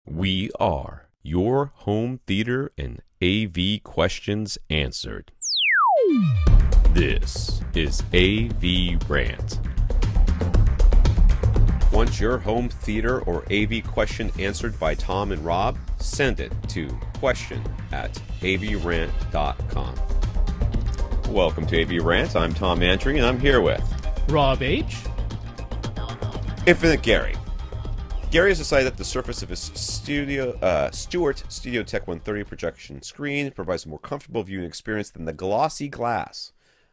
We are your home theater and AV questions answered. This is AVRant. Want your home theater or AV question answered by Tom and Rob? Send it to question@avrant.com. Welcome to AVRant. I'm Tom Andry, and I'm here with Rob H. Infinite Gary. Gary has decided that the surface of his Stewart Studio Tech 130 projection screen provides a more comfortable viewing experience than the glossy glass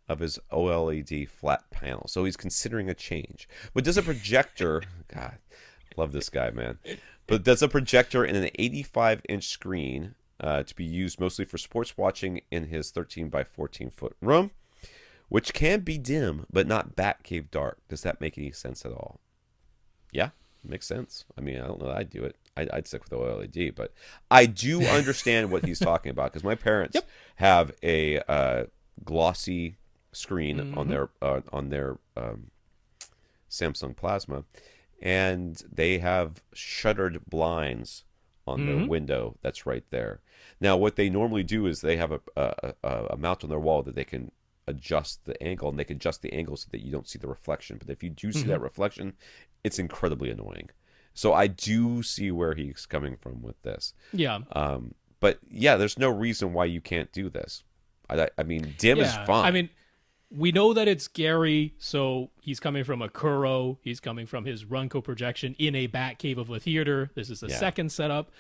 of his OLED flat panel. So he's considering a change. But does a projector... God, love this guy, man. But does a projector in an 85-inch screen to be used mostly for sports watching in his 13 by 14-foot room, which can be dim but not Batcave dark? Does that make any sense at all? Yeah. Makes sense. I mean, I don't know that I'd do it. I'd stick with OLED, but I do understand what he's talking about because my parents have a glossy screen on their Samsung Plasma, and they have shuttered blinds on their window that's right there. Now, what they normally do is they have a mount on their wall that they can adjust the angle, and they can adjust the angle so that you don't see the reflection. But if you do see that reflection, it's incredibly annoying. So I do see where he's coming from with this. Yeah. But yeah, there's no reason why you can't do this. I mean, dim is fine. I mean, we know that it's Gary, so he's coming from a Kuro. He's coming from his Runco projection in a Batcave of a theater. This is the second setup.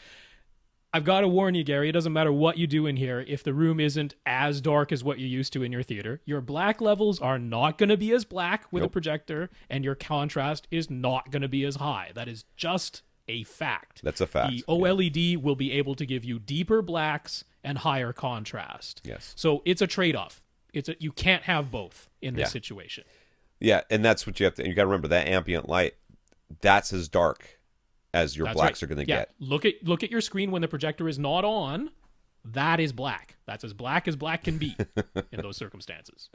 I've got to warn you, Gary, it doesn't matter what you do in here. If the room isn't as dark as what you're used to in your theater, your black levels are not going to be as black with a projector, and your contrast is not going to be as high. That is just a fact. That's a fact. The OLED will be able to give you deeper blacks and higher contrast. Yes. So it's a trade-off. You can't have both in this situation. Yeah, and that's what you have to... You got to remember, that ambient light, that's as dark as your blacks are going to get. Look at your screen when the projector is not on. That is black. That's as black can be in those circumstances.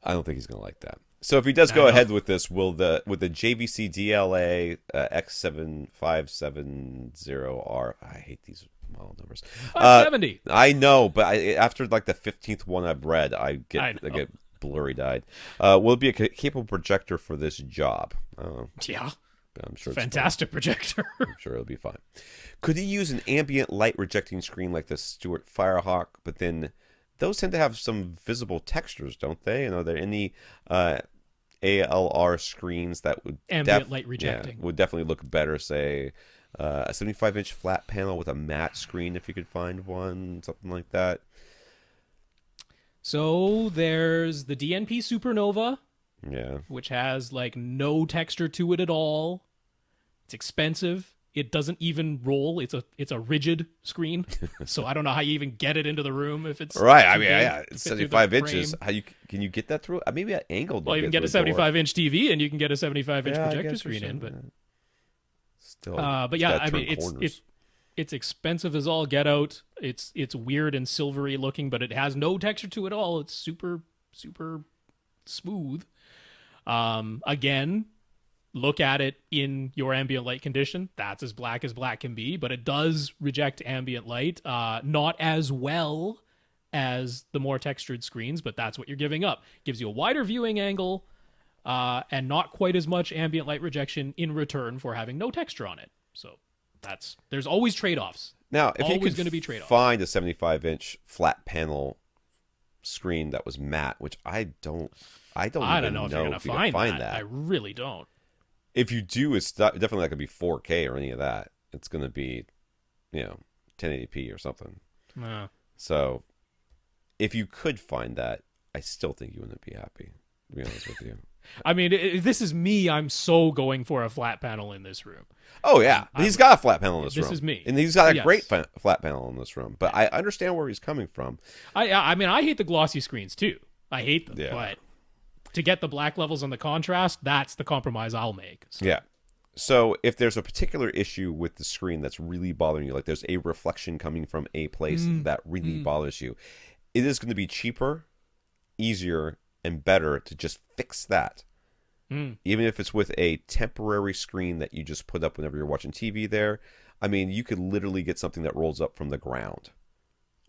I don't think he's going to like that. So if he does go ahead with this, will the JVC DLA X7570R? I hate these model numbers. 570. I know, but after like the 15th one I've read, I get blurry-eyed. Will it be a capable projector for this job? Yeah. I'm sure it's fantastic projector. I'm sure it'll be fine. Could he use an ambient light rejecting screen like the Stewart Firehawk? But then those tend to have some visible textures, don't they? And are there any ALR screens that would ambient light rejecting would definitely look better? Say a 75-inch flat panel with a matte screen, if you could find one, something like that. So there's the DNP Supernova. Yeah. Which has like no texture to it at all. It's expensive. It doesn't even roll. It's a rigid screen. So I don't know how you even get it into the room if it's right. I mean, it's 75 inches. How can you get that through? Maybe an angle. Well, you can get a 75-inch TV and you can get a 75-inch projector screen in, but still. But yeah, I mean, it's expensive as all get out. It's weird and silvery looking, but it has no texture to it at all. It's super smooth. Again, look at it in your ambient light condition. That's as black can be, but it does reject ambient light, not as well as the more textured screens, but that's what you're giving up. Gives you a wider viewing angle, and not quite as much ambient light rejection in return for having no texture on it. So there's always trade-offs. Now, if you could find a 75-inch flat panel screen that was matte, which I don't know if you're going to find that. I really don't. If you do, it's definitely not going to be 4K or any of that. It's going to be, 1080p or something. So, if you could find that, I still think you wouldn't be happy, to be honest with you. I mean, if this is me, I'm so going for a flat panel in this room. Oh, yeah. He's got a flat panel in this room. This is me. And he's got a great flat panel in this room. But I understand where he's coming from. I mean, I hate the glossy screens, too. I hate them. Yeah. But to get the black levels and the contrast, that's the compromise I'll make. So. Yeah. So if there's a particular issue with the screen that's really bothering you, like there's a reflection coming from a place that really bothers you, it is going to be cheaper, easier, and better to just fix that. Even if it's with a temporary screen that you just put up whenever you're watching TV there. I mean, you could literally get something that rolls up from the ground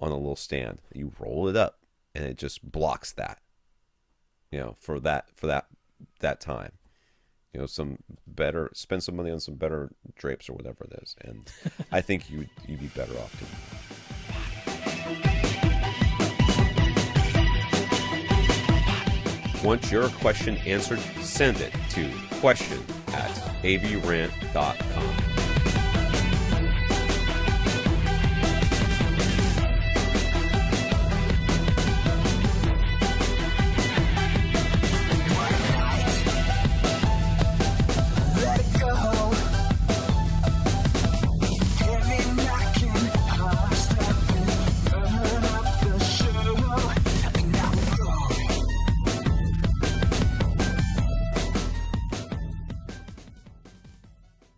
on a little stand. You roll it up, and it just blocks that. For that time. Spend some money on some better drapes or whatever it is, and I think you'd be better off doing it. Want your question answered? Send it to question@avrant.com.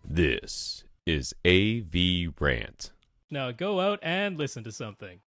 This is AVRant. Now go out and listen to something.